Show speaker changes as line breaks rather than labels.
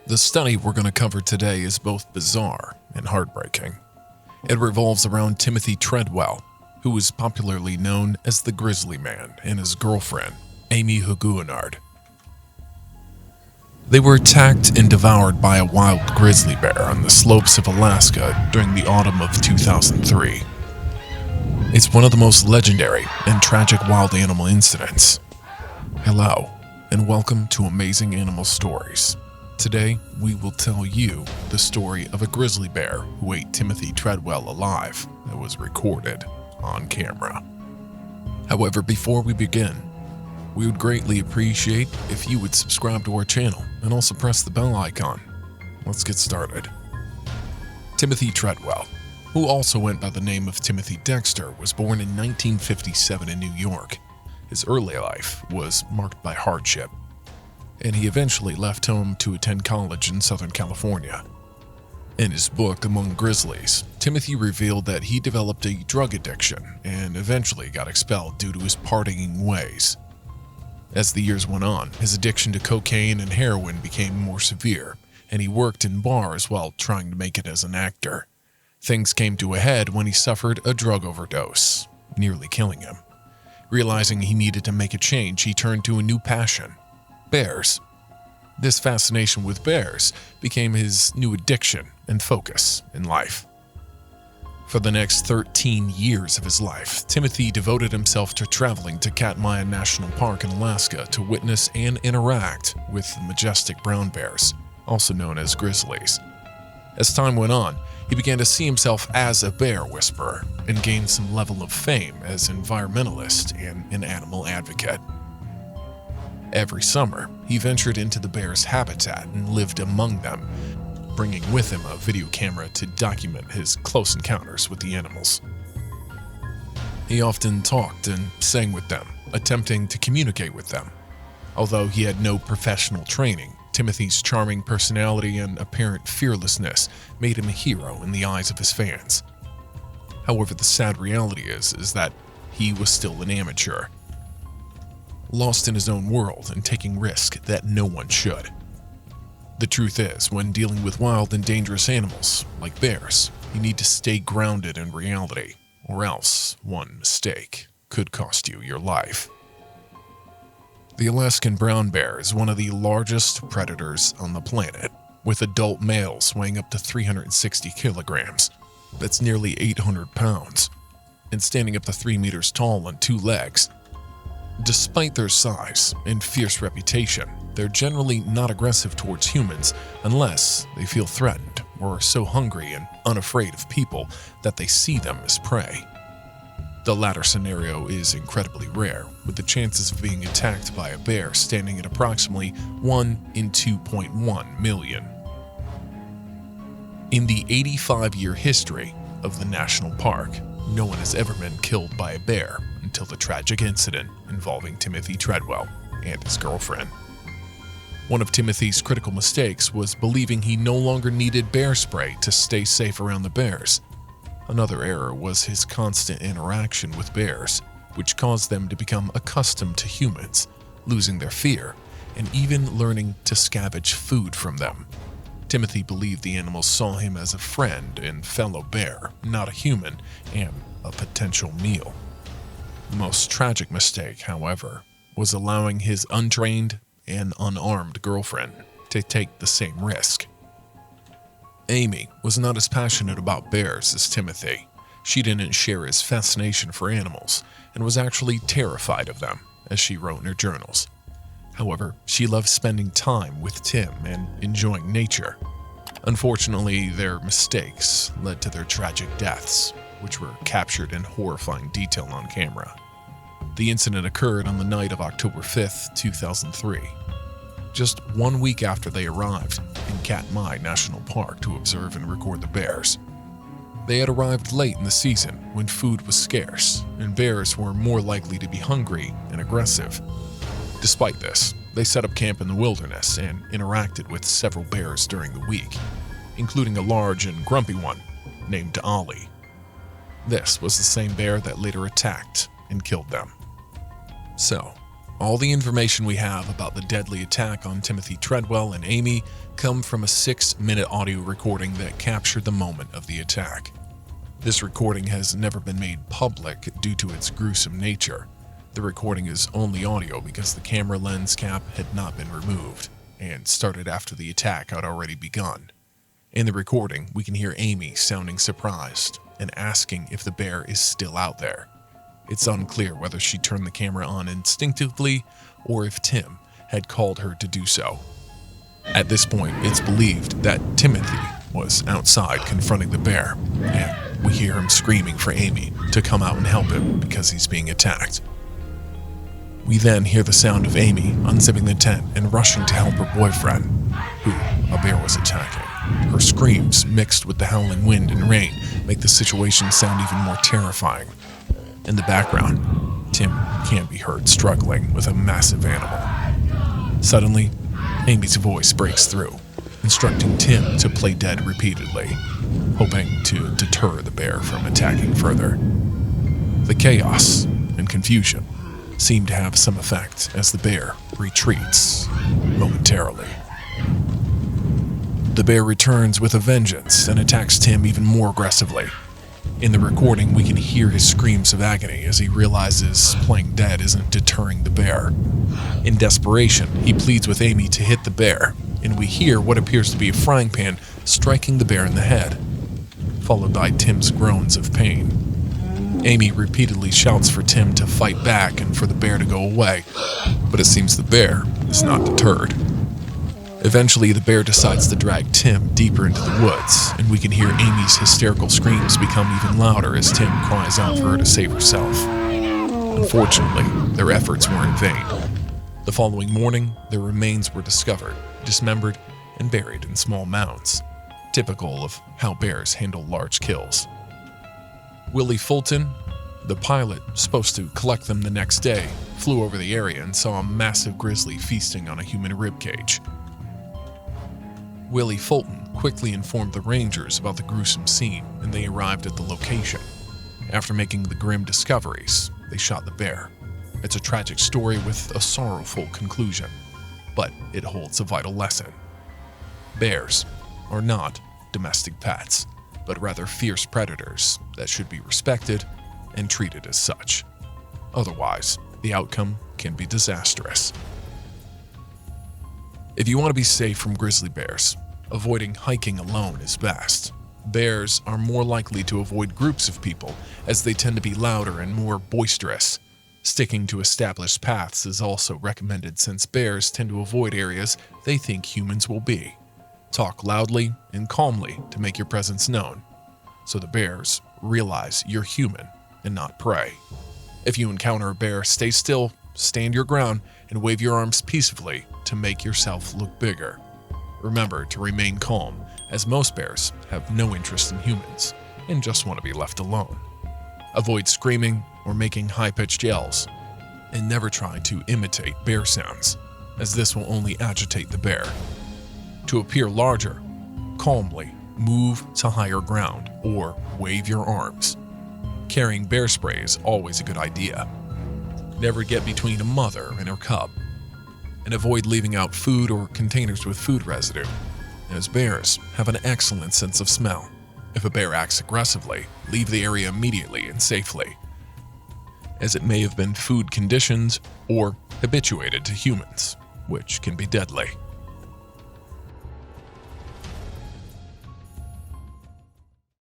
The study we're going to cover today is both bizarre and heartbreaking. It revolves around Timothy Treadwell, who is popularly known as the Grizzly Man, and his girlfriend, Amie Huguenard. They were attacked and devoured by a wild grizzly bear on the slopes of Alaska during the autumn of 2003. It's one of the most legendary and tragic wild animal incidents. Hello, and welcome to Amazing Animal Stories. Today, we will tell you the story of a grizzly bear who ate Timothy Treadwell alive that was recorded on camera. However, before we begin, we would greatly appreciate if you would subscribe to our channel and also press the bell icon. Let's get started. Timothy Treadwell, who also went by the name of Timothy Dexter, was born in 1957 in New York. His early life was marked by hardship, and he eventually left home to attend college in Southern California. In his book, Among Grizzlies, Timothy revealed that he developed a drug addiction and eventually got expelled due to his partying ways. As the years went on, his addiction to cocaine and heroin became more severe, and he worked in bars while trying to make it as an actor. Things came to a head when he suffered a drug overdose, nearly killing him. Realizing he needed to make a change, he turned to a new passion: bears. This fascination with bears became his new addiction and focus in life. For the next 13 years of his life, Timothy devoted himself to traveling to Katmai National Park in Alaska to witness and interact with the majestic brown bears, also known as grizzlies. As time went on, he began to see himself as a bear whisperer and gained some level of fame as an environmentalist and an animal advocate. Every summer, he ventured into the bear's habitat and lived among them, bringing with him a video camera to document his close encounters with the animals. He often talked and sang with them, attempting to communicate with them. Although he had no professional training, Timothy's charming personality and apparent fearlessness made him a hero in the eyes of his fans. However, the sad reality is that he was still an amateur, lost in his own world and taking risks that no one should. The truth is, when dealing with wild and dangerous animals like bears, you need to stay grounded in reality, or else one mistake could cost you your life. The Alaskan brown bear is one of the largest predators on the planet, with adult males weighing up to 360 kilograms. That's nearly 800 pounds, and standing up to 3 meters tall on two legs. Despite their size and fierce reputation, they're generally not aggressive towards humans unless they feel threatened or are so hungry and unafraid of people that they see them as prey. The latter scenario is incredibly rare, with the chances of being attacked by a bear standing at approximately 1 in 2.1 million. In the 85-year history of the national park, no one has ever been killed by a bear until the tragic incident involving Timothy Treadwell and his girlfriend. One of Timothy's critical mistakes was believing he no longer needed bear spray to stay safe around the bears. Another error was his constant interaction with bears, which caused them to become accustomed to humans, losing their fear, and even learning to scavenge food from them. Timothy believed the animals saw him as a friend and fellow bear, not a human, and a potential meal. The most tragic mistake, however, was allowing his untrained and unarmed girlfriend to take the same risk. Amie was not as passionate about bears as Timothy. She didn't share his fascination for animals and was actually terrified of them, as she wrote in her journals. However, she loved spending time with Tim and enjoying nature. Unfortunately, their mistakes led to their tragic deaths, which were captured in horrifying detail on camera. The incident occurred on the night of October 5th, 2003, just 1 week after they arrived in Katmai National Park to observe and record the bears. They had arrived late in the season when food was scarce and bears were more likely to be hungry and aggressive. Despite this, they set up camp in the wilderness and interacted with several bears during the week, including a large and grumpy one named Ollie. This was the same bear that later attacked and killed them. So, All the information we have about the deadly attack on Timothy Treadwell and Amie come from a 6-minute audio recording that captured the moment of the attack. This recording has never been made public due to its gruesome nature. The recording is only audio because the camera lens cap had not been removed and started after the attack had already begun. In the recording, we can hear Amie sounding surprised and asking if the bear is still out there. It's unclear whether she turned the camera on instinctively or if Tim had called her to do so. At this point, it's believed that Timothy was outside confronting the bear, and we hear him screaming for Amie to come out and help him because he's being attacked. We then hear the sound of Amie unzipping the tent and rushing to help her boyfriend, who a bear was attacking. Her screams, mixed with the howling wind and rain, make the situation sound even more terrifying. In the background, Tim can be heard struggling with a massive animal. Suddenly, Amie's voice breaks through, instructing Tim to play dead repeatedly, hoping to deter the bear from attacking further. The chaos and confusion seem to have some effect as the bear retreats momentarily. The bear returns with a vengeance and attacks Tim even more aggressively. In the recording, we can hear his screams of agony as he realizes playing dead isn't deterring the bear. In desperation, he pleads with Amie to hit the bear, and we hear what appears to be a frying pan striking the bear in the head, followed by Tim's groans of pain. Amie repeatedly shouts for Tim to fight back and for the bear to go away, but it seems the bear is not deterred. Eventually, the bear decides to drag Tim deeper into the woods, and we can hear Amie's hysterical screams become even louder as Tim cries out for her to save herself. Unfortunately, their efforts were in vain. The following morning, their remains were discovered, dismembered, and buried in small mounds, typical of how bears handle large kills. Willie Fulton, the pilot supposed to collect them the next day, flew over the area and saw a massive grizzly feasting on a human ribcage. Willie Fulton quickly informed the Rangers about the gruesome scene, and they arrived at the location. After making the grim discoveries, they shot the bear. It's a tragic story with a sorrowful conclusion, but it holds a vital lesson. Bears are not domestic pets, but rather fierce predators that should be respected and treated as such. Otherwise, the outcome can be disastrous. If you want to be safe from grizzly bears, avoiding hiking alone is best. Bears are more likely to avoid groups of people as they tend to be louder and more boisterous. Sticking to established paths is also recommended since bears tend to avoid areas they think humans will be. Talk loudly and calmly to make your presence known, so the bears realize you're human and not prey. If you encounter a bear, stay still, stand your ground, and wave your arms peacefully to make yourself look bigger. Remember to remain calm, as most bears have no interest in humans and just want to be left alone. Avoid screaming or making high-pitched yells, and never try to imitate bear sounds, as this will only agitate the bear. To appear larger, calmly move to higher ground or wave your arms. Carrying bear spray is always a good idea. Never get between a mother and her cub, and avoid leaving out food or containers with food residue, as bears have an excellent sense of smell. If a bear acts aggressively, leave the area immediately and safely, as it may have been food conditioned or habituated to humans, which can be deadly.